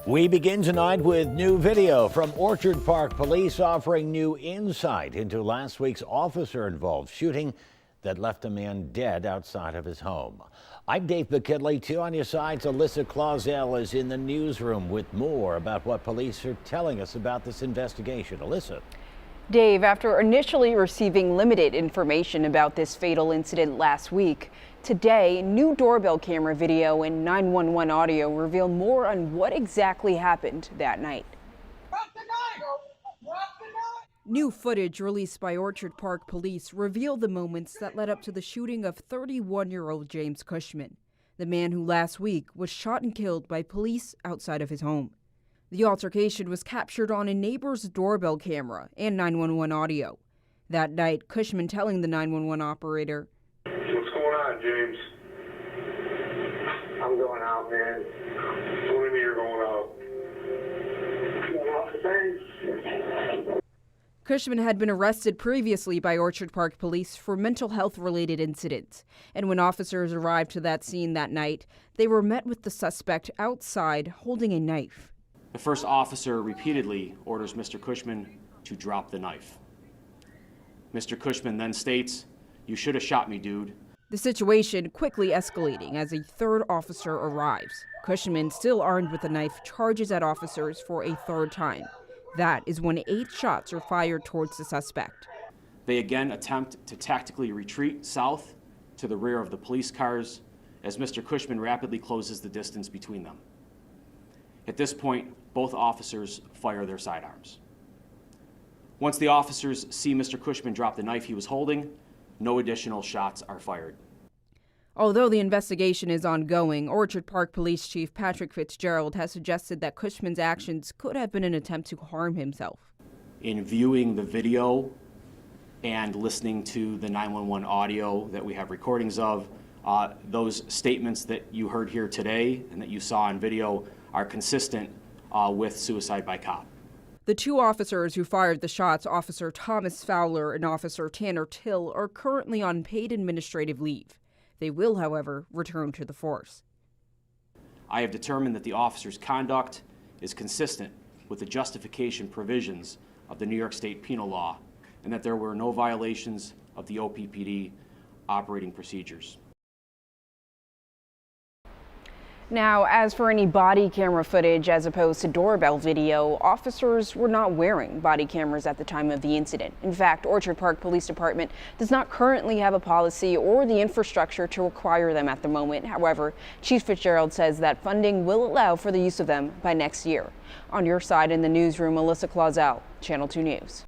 We begin tonight with new video from Orchard Park Police offering new insight into last week's officer-involved shooting that left a man dead outside of his home. I'm Dave McKinley. 2 on your sides. Alyssa Clausell is in the newsroom with more about what police are telling us about this investigation. Alyssa. Dave, after initially receiving limited information about this fatal incident last week, today, new doorbell camera video and 911 audio reveal more on what exactly happened that night. New footage released by Orchard Park Police revealed the moments that led up to the shooting of 31-year-old James Cushman, the man who last week was shot and killed by police outside of his home. The altercation was captured on a neighbor's doorbell camera and 911 audio. That night, Cushman telling the 911 operator, "What's going on, James?" "I'm going out, man." "What do you mean you're going out?" "Going out today." Cushman had been arrested previously by Orchard Park Police for mental health-related incidents, and when officers arrived to that scene that night, they were met with the suspect outside holding a knife. The first officer repeatedly orders Mr. Cushman to drop the knife. Mr. Cushman then states, "You should have shot me, dude." The situation quickly escalating as a third officer arrives. Cushman, still armed with a knife, charges at officers for a third time. That is when 8 shots are fired towards the suspect. They again attempt to tactically retreat south to the rear of the police cars as Mr. Cushman rapidly closes the distance between them. At this point, both officers fire their sidearms. Once the officers see Mr. Cushman drop the knife he was holding, no additional shots are fired. Although the investigation is ongoing, Orchard Park Police Chief Patrick Fitzgerald has suggested that Cushman's actions could have been an attempt to harm himself. In viewing the video and listening to the 911 audio that we have recordings of, those statements that you heard here today and that you saw on video are consistent with suicide by cop. The 2 officers who fired the shots, Officer Thomas Fowler and Officer Tanner Till, are currently on paid administrative leave. They will, however, return to the force. I have determined that the officer's conduct is consistent with the justification provisions of the New York State penal law and that there were no violations of the OPPD operating procedures. Now, as for any body camera footage as opposed to doorbell video, officers were not wearing body cameras at the time of the incident. In fact, Orchard Park Police Department does not currently have a policy or the infrastructure to require them at the moment. However, Chief Fitzgerald says that funding will allow for the use of them by next year. On your side in the newsroom, Alyssa Clausell, Channel 2 News.